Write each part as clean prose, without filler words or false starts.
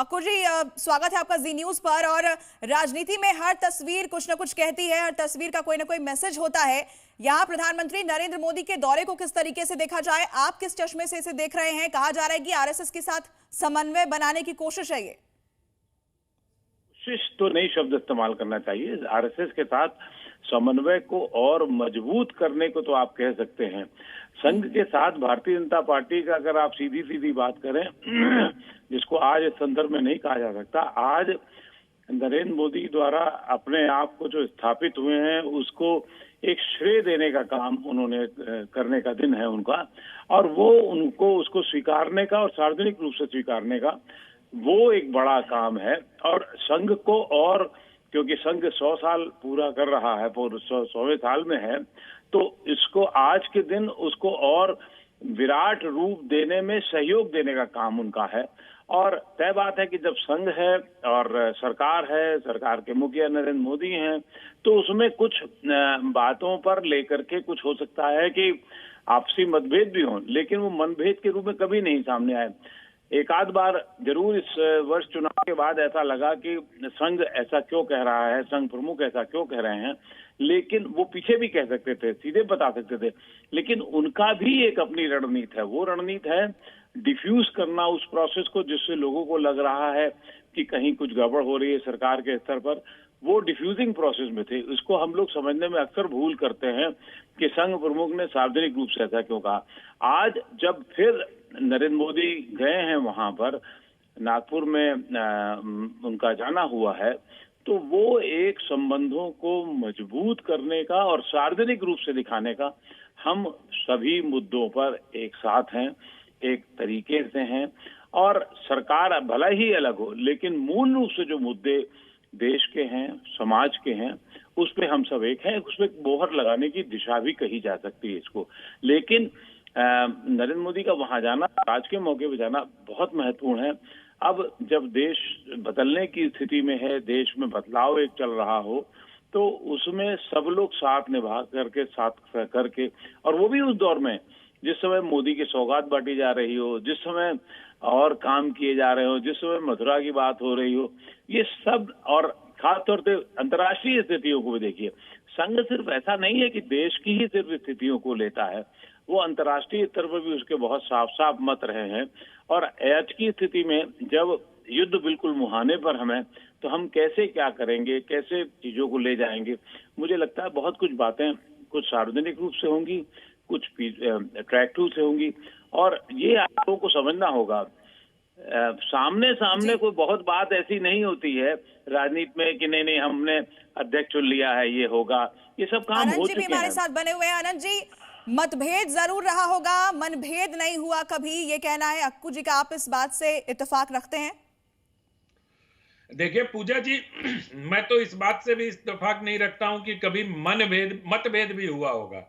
अक्कू जी, स्वागत है आपका जी न्यूज पर। और राजनीति में हर तस्वीर कुछ ना कुछ कहती है, हर तस्वीर का कोई ना कोई मैसेज होता है। यहाँ प्रधानमंत्री नरेंद्र मोदी के दौरे को किस तरीके से देखा जाए, आप किस चश्मे से इसे देख रहे हैं? कहा जा रहा है कि आरएसएस के साथ समन्वय बनाने की कोशिश है। ये कोशिश तो नहीं शब्द इस्तेमाल करना चाहिए। आरएसएस के साथ समन्वय को और मजबूत करने को तो आप कह सकते हैं। संघ के साथ भारतीय जनता पार्टी का अगर आप सीधी सीधी बात करें जिसको आज इस संदर्भ में नहीं कहा जा सकता, आज नरेंद्र मोदी द्वारा अपने आप को जो स्थापित हुए हैं उसको एक श्रेय देने का काम उन्होंने करने का दिन है उनका, और वो उनको उसको स्वीकारने का और सार्वजनिक रूप से स्वीकारने का वो एक बड़ा काम है। और संघ को, और क्योंकि संघ 100 साल पूरा कर रहा है, 100वें साल में है, तो इसको आज के दिन उसको और विराट रूप देने में सहयोग देने का काम उनका है। और तय बात है कि जब संघ है और सरकार है, सरकार के मुखिया नरेंद्र मोदी हैं, तो उसमें कुछ बातों पर लेकर के कुछ हो सकता है कि आपसी मतभेद भी हों, लेकिन वो मनभेद के रूप में कभी नहीं सामने आए। एक आध बार जरूर इस वर्ष चुनाव के बाद ऐसा लगा कि संघ ऐसा क्यों कह रहा है, संघ प्रमुख ऐसा क्यों कह रहे हैं, लेकिन वो पीछे भी कह सकते थे, सीधे बता सकते थे। लेकिन उनका भी एक अपनी रणनीति है। वो रणनीति है डिफ्यूज करना उस प्रोसेस को, जिससे लोगों को लग रहा है कि कहीं कुछ गड़बड़ हो रही है सरकार के स्तर पर। वो डिफ्यूजिंग प्रोसेस में थे। इसको हम लोग समझने में अक्सर भूल करते हैं कि संघ प्रमुख ने सार्वजनिक रूप से ऐसा क्यों कहा। आज जब फिर नरेंद्र मोदी गए हैं वहां पर, नागपुर में उनका जाना हुआ है, तो वो एक संबंधों को मजबूत करने का और सार्वजनिक रूप से दिखाने का, हम सभी मुद्दों पर एक साथ हैं, एक तरीके से हैं। और सरकार भला ही अलग हो, लेकिन मूल रूप से जो मुद्दे देश के हैं, समाज के हैं, उस पे हम सब एक हैं। उसमें मोहर लगाने की दिशा भी कही जा सकती है इसको। लेकिन नरेंद्र मोदी का वहां जाना, आज के मौके पे जाना बहुत महत्वपूर्ण है। अब जब देश बदलने की स्थिति में है, देश में बदलाव एक चल रहा हो, तो उसमें सब लोग साथ निभा करके, साथ करके, और वो भी उस दौर में जिस समय मोदी की सौगात बांटी जा रही हो, जिस समय और काम किए जा रहे हो, जिस समय मथुरा की बात हो रही हो, ये सब, और खासतौर से अंतर्राष्ट्रीय स्थितियों को भी देखिए। संघ सिर्फ ऐसा नहीं है कि देश की ही सिर्फ स्थितियों को लेता है, वो अंतर्राष्ट्रीय स्तर पर भी उसके बहुत साफ साफ मत रहे हैं। और आज की स्थिति में जब युद्ध बिल्कुल मुहाने पर हमें, तो हम कैसे क्या करेंगे, कैसे चीजों को ले जाएंगे, मुझे लगता है बहुत कुछ बातें कुछ सार्वजनिक रूप से होंगी, कुछ ट्रैक टू से होंगी। और ये आप लोगों को समझना होगा, सामने सामने कोई बहुत बात ऐसी नहीं होती है राजनीति में कि नहीं नहीं हमने अध्यक्ष चुन लिया है, ये होगा, ये सब काम हो जी चुके भी हमारे हैं। साथ बने हुए हैं। आनंद जी, मतभेद जरूर रहा होगा, मनभेद नहीं हुआ कभी, ये कहना है अक्कू जी का। आप इस बात से इत्तेफाक रखते हैं? देखिए पूजा जी, मैं तो इस बात से भी इत्तेफाक नहीं रखता हूं कि कभी मतभेद भी हुआ होगा।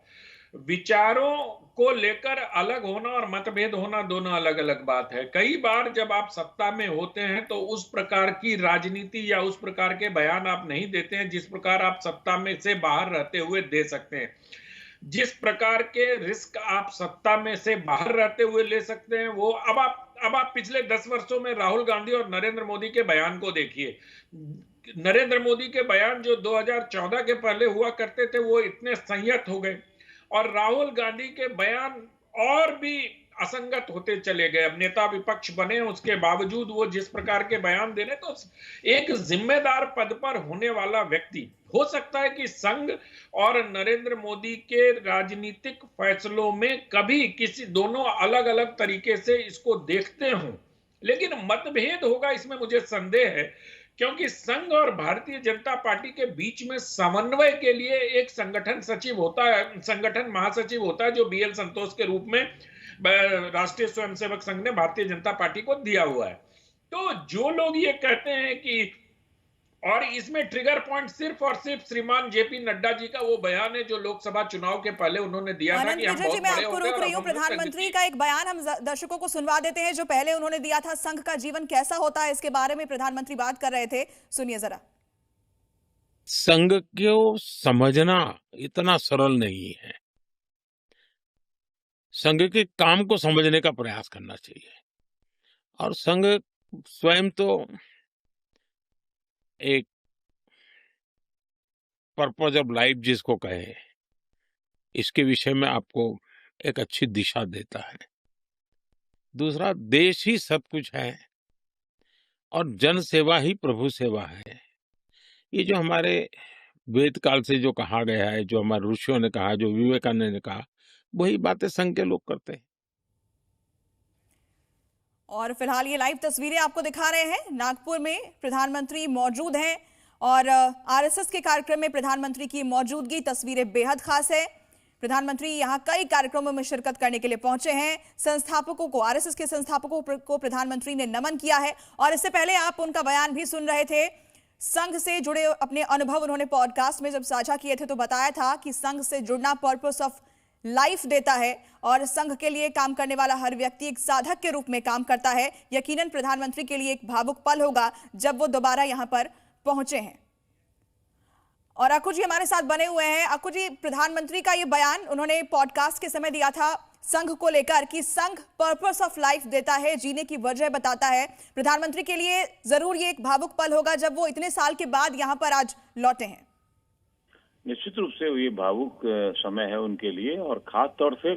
विचारों को लेकर अलग होना और मतभेद होना दोनों अलग अलग बात है। कई बार जब आप सत्ता में होते हैं तो उस प्रकार की राजनीति या उस प्रकार के बयान आप नहीं देते हैं जिस प्रकार आप सत्ता में से बाहर रहते हुए दे सकते हैं। जिस प्रकार के रिस्क आप सत्ता में से बाहर रहते हुए ले सकते हैं, वो अब आप पिछले 10 वर्षों में राहुल गांधी और नरेंद्र मोदी के बयान को देखिए। नरेंद्र मोदी के बयान जो 2014 के पहले हुआ करते थे, वो इतने संयत हो गए, और राहुल गांधी के बयान और भी असंगत होते चले गए। अब नेता विपक्ष बने, उसके बावजूद वो जिस प्रकार के बयान दे रहे, तो एक जिम्मेदार पद पर होने वाला व्यक्ति, हो सकता है कि संघ और नरेंद्र मोदी के राजनीतिक फैसलों में कभी किसी दोनों अलग अलग तरीके से इसको देखते हों, लेकिन मतभेद होगा इसमें मुझे संदेह है। क्योंकि संघ और भारतीय जनता पार्टी के बीच में समन्वय के लिए एक संगठन सचिव होता है, संगठन महासचिव होता है, जो बीएल संतोष के रूप में राष्ट्रीय स्वयंसेवक संघ ने भारतीय जनता पार्टी को दिया हुआ है। तो जो लोग ये कहते हैं कि, और इसमें ट्रिगर पॉइंट सिर्फ और सिर्फ श्रीमान जेपी नड्डा जी का वो बयान है जो लोकसभा चुनाव के पहले उन्होंने दिया था कि हम बहुत बड़े हो गए। रोक रही हूं, प्रधानमंत्री का एक बयान हम दर्शकों को सुनवा देते हैं जो पहले उन्होंने दिया था। संघ का जीवन कैसा होता है, इसके बारे में प्रधानमंत्री बात कर रहे थे, सुनिए जरा। संघ को समझना इतना सरल नहीं है। संघ के काम को समझने का प्रयास करना चाहिए। और संघ स्वयं तो एक पर्पज ऑफ लाइफ जिसको कहे, इसके विषय में आपको एक अच्छी दिशा देता है। दूसरा, देश ही सब कुछ है और जन सेवा ही प्रभु सेवा है। ये जो हमारे वेद काल से जो कहा गया है, जो हमारे ऋषियों ने कहा, जो विवेकानंद ने कहा, वही बातें संघ के लोग करते हैं। और फिलहाल ये लाइव तस्वीरें आपको दिखा रहे हैं। नागपुर में प्रधानमंत्री मौजूद हैं और आरएसएस के कार्यक्रम में प्रधानमंत्री की मौजूदगी, तस्वीरें बेहद खास है। प्रधानमंत्री यहां कई कार्यक्रमों में शिरकत करने के लिए पहुंचे हैं। संस्थापकों को, आरएसएस के संस्थापकों को प्रधानमंत्री ने नमन किया है और इससे पहले आप उनका बयान भी सुन रहे थे। संघ से जुड़े अपने अनुभव उन्होंने पॉडकास्ट में जब साझा किए थे तो बताया था कि संघ से जुड़ना पर्पस ऑफ लाइफ देता है और संघ के लिए काम करने वाला हर व्यक्ति एक साधक के रूप में काम करता है। यकीनन प्रधानमंत्री के लिए एक भावुक पल होगा जब वो दोबारा यहां पर पहुंचे हैं। और अक्कू जी हमारे साथ बने हुए हैं। अक्कू जी, प्रधानमंत्री का ये बयान उन्होंने पॉडकास्ट के समय दिया था संघ को लेकर कि संघ पर्पस ऑफ लाइफ देता है, जीने की वजह बताता है। प्रधानमंत्री के लिए जरूर ये एक भावुक पल होगा जब वो इतने साल के बाद यहां पर आज लौटे हैं। निश्चित रूप से ये भावुक समय है उनके लिए, और खास तौर से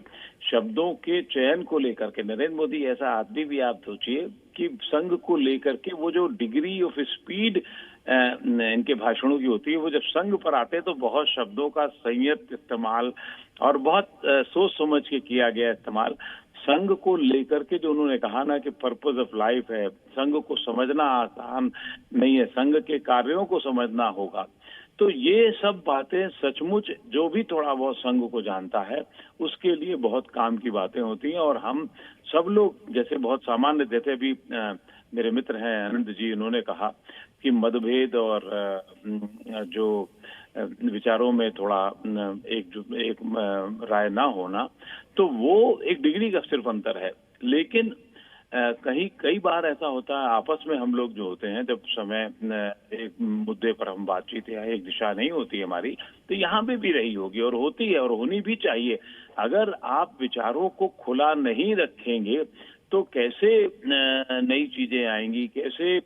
शब्दों के चयन को लेकर के। नरेंद्र मोदी ऐसा आदमी भी आप सोचिए कि संघ को लेकर के वो जो डिग्री ऑफ स्पीड इनके भाषणों की होती है, वो जब संघ पर आते हैं तो बहुत शब्दों का संयत इस्तेमाल और बहुत सोच समझ के किया गया इस्तेमाल। संघ को लेकर के जो उन्होंने कहा ना कि पर्पस ऑफ लाइफ है, संघ को समझना आसान नहीं है, संघ के कार्यों को समझना होगा। तो ये सब बातें सचमुच जो भी थोड़ा बहुत संघ को जानता है उसके लिए बहुत काम की बातें होती हैं। और हम सब लोग जैसे बहुत सामान्य, जैसे भी मेरे मित्र हैं अनंत जी, उन्होंने कहा कि मतभेद और जो विचारों में थोड़ा एक राय ना होना, तो वो एक डिग्री का सिर्फ अंतर है। लेकिन कई बार ऐसा होता है आपस में हम लोग जो होते हैं, जब समय एक मुद्दे पर हम बातचीत या एक दिशा नहीं होती हमारी, तो यहाँ पे भी रही होगी और होती है और होनी भी चाहिए। अगर आप विचारों को खुला नहीं रखेंगे तो कैसे नई चीजें आएंगी, कैसे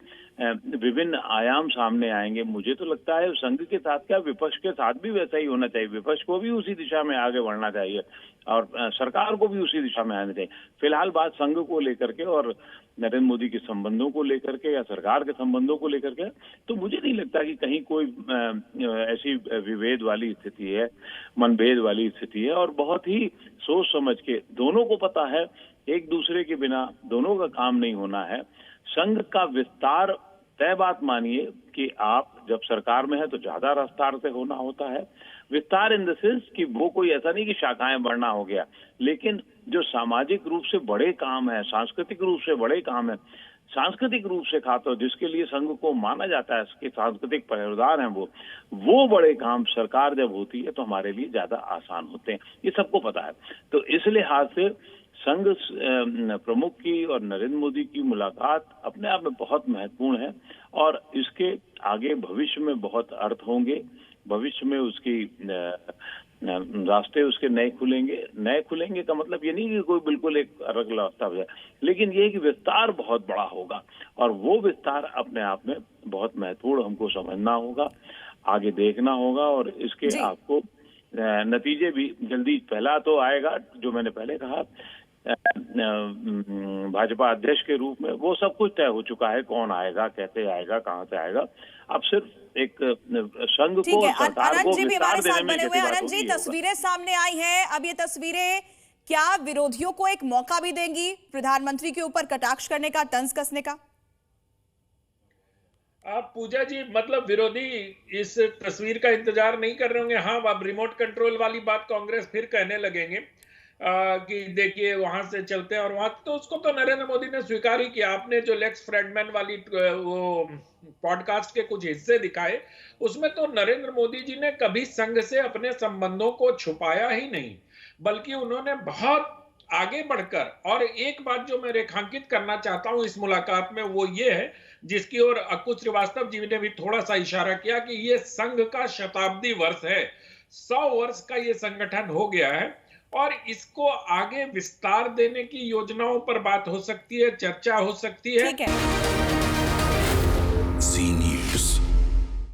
विभिन्न आयाम सामने आएंगे। मुझे तो लगता है संघ के साथ क्या, विपक्ष के साथ भी वैसा ही होना चाहिए। विपक्ष को भी उसी दिशा में आगे बढ़ना चाहिए और सरकार को भी उसी दिशा में आना चाहिए। फिलहाल बात संघ को लेकर के और नरेंद्र मोदी के संबंधों को लेकर के या सरकार के संबंधों को लेकर के, तो मुझे नहीं लगता कि कहीं कोई ऐसी विभेद वाली स्थिति है, मनभेद वाली स्थिति है। और बहुत ही सोच समझ के, दोनों को पता है एक दूसरे के बिना दोनों का काम नहीं होना है। संघ का विस्तार, तय बात मानिए कि आप जब सरकार में है तो ज्यादा विस्तार से होना होता है। विस्तार इन द सेंस कि वो कोई ऐसा नहीं कि शाखाएं बढ़ना हो गया, लेकिन जो सामाजिक रूप से बड़े काम है, सांस्कृतिक रूप से बड़े काम है, सांस्कृतिक रूप से खाते हो जिसके लिए संघ को माना जाता है, इसके सांस्कृतिक पहरेदार हैं वो बड़े काम सरकार जब होती है तो हमारे लिए ज्यादा आसान होते हैं, ये सबको पता है। तो इस लिहाज से संघ प्रमुख की और नरेंद्र मोदी की मुलाकात अपने आप में बहुत महत्वपूर्ण है और इसके आगे भविष्य में बहुत अर्थ होंगे। भविष्य में उसकी रास्ते उसके नए खुलेंगे का मतलब ये नहीं कि कोई बिल्कुल एक अलग रास्ता हो जाए, लेकिन ये कि विस्तार बहुत बड़ा होगा और वो विस्तार अपने आप में बहुत महत्वपूर्ण हमको समझना होगा, आगे देखना होगा और इसके आपको नतीजे भी जल्दी, पहला तो आएगा जो मैंने पहले कहा भाजपा अध्यक्ष के रूप में, वो सब कुछ तय हो चुका है, कौन आएगा, कैसे आएगा, कहां से आएगा। अब सिर्फ एक संघ को, सरकार को विस्तार देने में कैसे बात आनंद जी, तस्वीरें सामने आई हैं। अब ये तस्वीरें क्या विरोधियों को एक मौका भी देंगी प्रधानमंत्री के ऊपर कटाक्ष करने का, तंज कसने का? आप पूजा जी, मतलब विरोधी इस तस्वीर का इंतजार नहीं कर रहे होंगे। हाँ, अब रिमोट कंट्रोल वाली बात कांग्रेस फिर कहने लगेंगे कि देखिए वहां से चलते हैं और वहां, तो उसको तो नरेंद्र मोदी ने स्वीकार ही किया। आपने जो लेक्स फ्रेडमैन वाली वो पॉडकास्ट के कुछ हिस्से दिखाए, उसमें तो नरेंद्र मोदी जी ने कभी संघ से अपने संबंधों को छुपाया ही नहीं, बल्कि उन्होंने बहुत आगे बढ़कर, और एक बात जो मैं रेखांकित करना चाहता हूं इस मुलाकात में वो ये है, जिसकी ओर अक्कू श्रीवास्तव जी ने भी थोड़ा सा इशारा किया, कि ये संघ का शताब्दी वर्ष है। 100 वर्ष का ये संगठन हो गया है और इसको आगे विस्तार देने की योजनाओं पर बात हो सकती है, चर्चा हो सकती है। ठीक है।